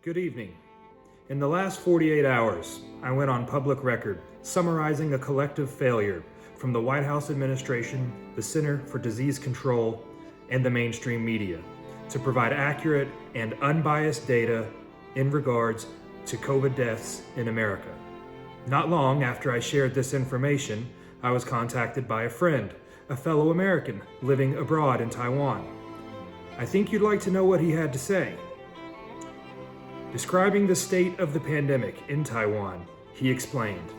Good evening. In the last 48 hours, I went on public record summarizing a collective failure from the White House administration, the Center for Disease Control, and the mainstream media to provide accurate and unbiased data in regards to COVID deaths in America. Not long after I shared this information, I was contacted by a friend, a fellow American living abroad in Taiwan. I think you'd like to know what he had to say. Describing the state of the pandemic in Taiwan, he explained,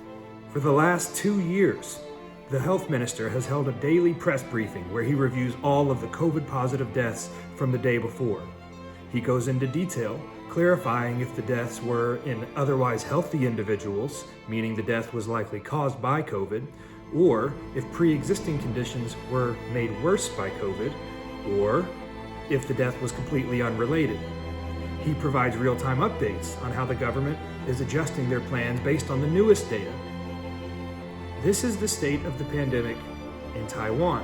"For the last 2 years, the health minister has held a daily press briefing where he reviews all of the COVID-positive deaths from the day before. He goes into detail, clarifying if the deaths were in otherwise healthy individuals, meaning the death was likely caused by COVID, or if pre-existing conditions were made worse by COVID, or if the death was completely unrelated. He provides real-time updates on how the government is adjusting their plans based on the newest data. This is the state of the pandemic in Taiwan.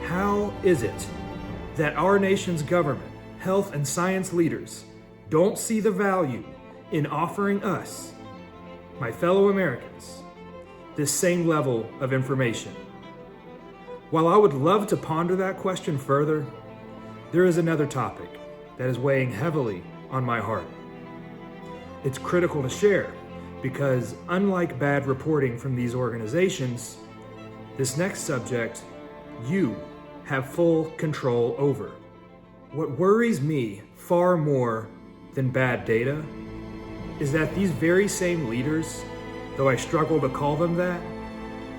How is it that our nation's government, health and science leaders don't see the value in offering us, my fellow Americans, this same level of information?" While I would love to ponder that question further, there is another topic that is weighing heavily on my heart. It's critical to share because, unlike bad reporting from these organizations, this next subject you have full control over. What worries me far more than bad data is that these very same leaders, though I struggle to call them that,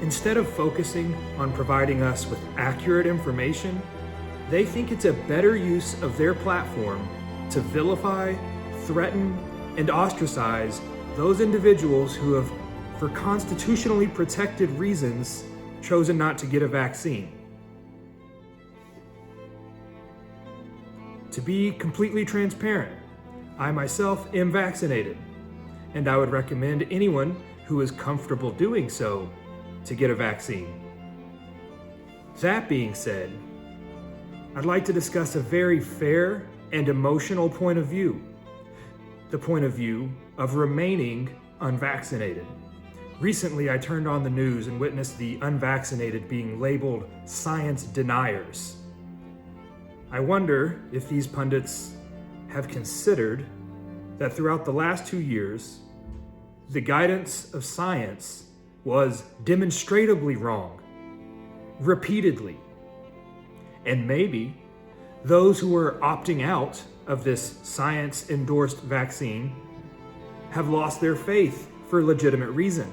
instead of focusing on providing us with accurate information, they think it's a better use of their platform to vilify, threaten, and ostracize those individuals who have, for constitutionally protected reasons, chosen not to get a vaccine. To be completely transparent, I myself am vaccinated, and I would recommend anyone who is comfortable doing so to get a vaccine. That being said, I'd like to discuss a very fair and emotional point of view, the point of view of remaining unvaccinated. Recently, I turned on the news and witnessed the unvaccinated being labeled science-deniers. I wonder if these pundits have considered that throughout the last 2 years, the guidance of science was demonstrably wrong, repeatedly. And maybe those who are opting out of this science-endorsed vaccine have lost their faith for legitimate reason.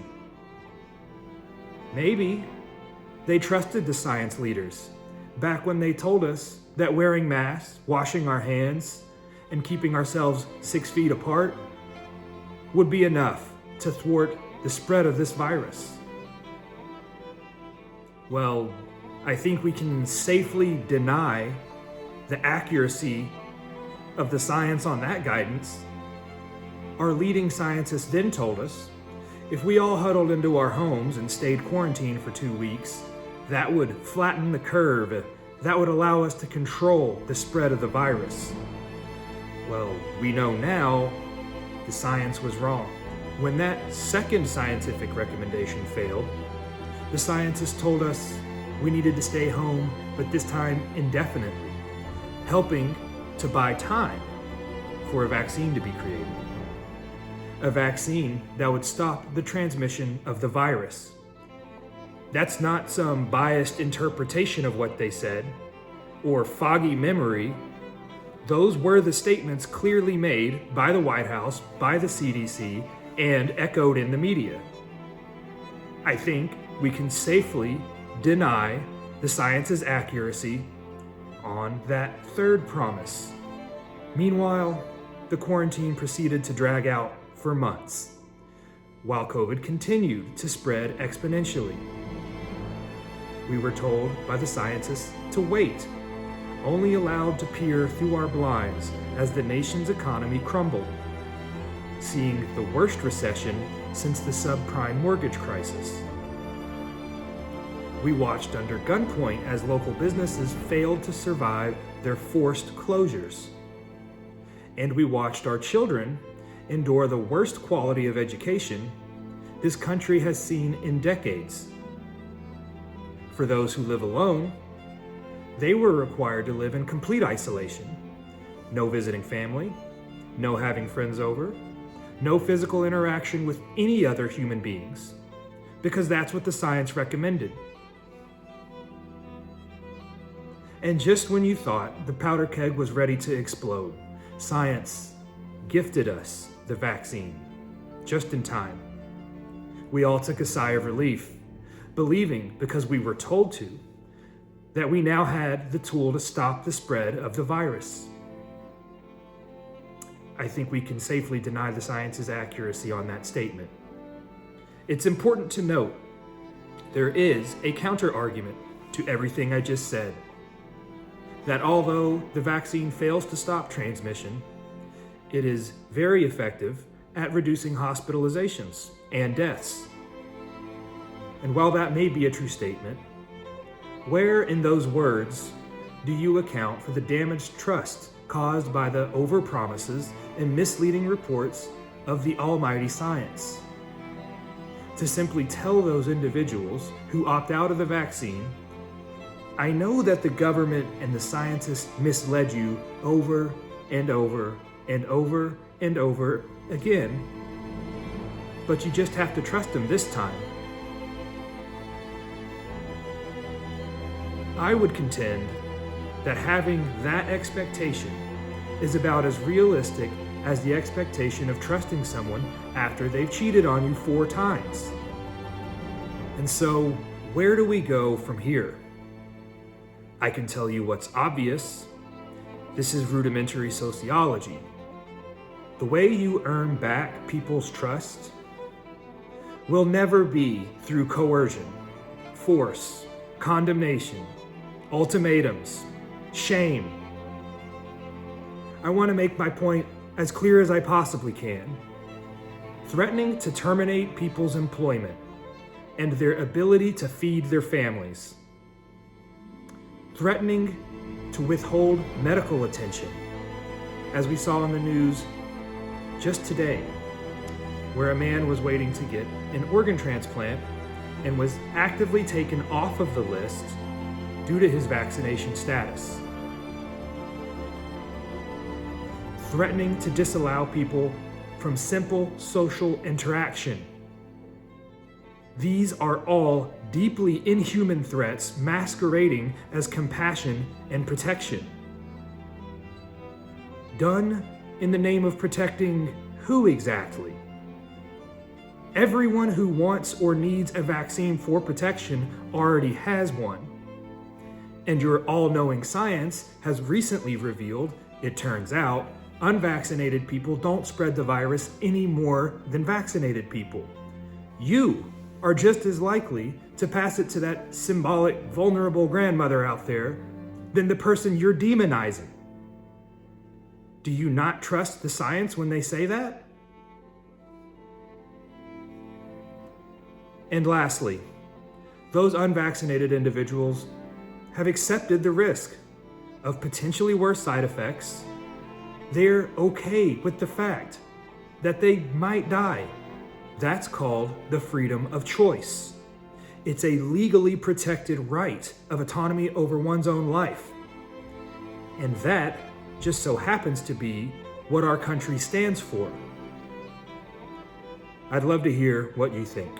Maybe they trusted the science leaders back when they told us that wearing masks, washing our hands, and keeping ourselves 6 feet apart would be enough to thwart the spread of this virus. Well, I think we can safely deny the accuracy of the science on that guidance. Our leading scientists then told us if we all huddled into our homes and stayed quarantined for 2 weeks, that would flatten the curve. That would allow us to control the spread of the virus. Well, we know now the science was wrong. When that second scientific recommendation failed, the scientists told us we needed to stay home, but this time indefinitely, helping to buy time for a vaccine to be created. A vaccine that would stop the transmission of the virus. That's not some biased interpretation of what they said or foggy memory. Those were the statements clearly made by the White House, by the CDC, and echoed in the media. I think we can safely deny the science's accuracy on that third promise. Meanwhile, the quarantine proceeded to drag out for months, while COVID continued to spread exponentially. We were told by the scientists to wait, only allowed to peer through our blinds as the nation's economy crumbled, seeing the worst recession since the subprime mortgage crisis. We watched under gunpoint as local businesses failed to survive their forced closures. and we watched our children endure the worst quality of education this country has seen in decades. For those who live alone, they were required to live in complete isolation. No visiting family, no having friends over, no physical interaction with any other human beings, because that's what the science recommended. And just when you thought the powder keg was ready to explode, science gifted us the vaccine, just in time. We all took a sigh of relief, believing, because we were told to, that we now had the tool to stop the spread of the virus. I think we can safely deny the science's accuracy on that statement. It's important to note there is a counter-argument to everything I just said, that although the vaccine fails to stop transmission, it is very effective at reducing hospitalizations and deaths. And while that may be a true statement, where in those words do you account for the damaged trust caused by the overpromises and misleading reports of the almighty science? To simply tell those individuals who opt out of the vaccine, I know that the government and the scientists misled you over and over and over and over again, but you just have to trust them this time. I would contend that having that expectation is about as realistic as the expectation of trusting someone after they've cheated on you 4 times. And so, where do we go from here? I can tell you what's obvious. This is rudimentary sociology. The way you earn back people's trust will never be through coercion, force, condemnation, ultimatums, shame. I want to make my point as clear as I possibly can. Threatening to terminate people's employment and their ability to feed their families. Threatening to withhold medical attention, as we saw in the news just today, where a man was waiting to get an organ transplant and was actively taken off of the list due to his vaccination status. Threatening to disallow people from simple social interaction. These are all deeply inhuman threats masquerading as compassion and protection. Done in the name of protecting who exactly? Everyone who wants or needs a vaccine for protection already has one. And your all-knowing science has recently revealed, it turns out, unvaccinated people don't spread the virus any more than vaccinated people. You are just as likely to pass it to that symbolic, vulnerable grandmother out there than the person you're demonizing. Do you not trust the science when they say that? And lastly, those unvaccinated individuals have accepted the risk of potentially worse side effects. They're okay with the fact that they might die. That's called the freedom of choice. It's a legally protected right of autonomy over one's own life. And that just so happens to be what our country stands for. I'd love to hear what you think.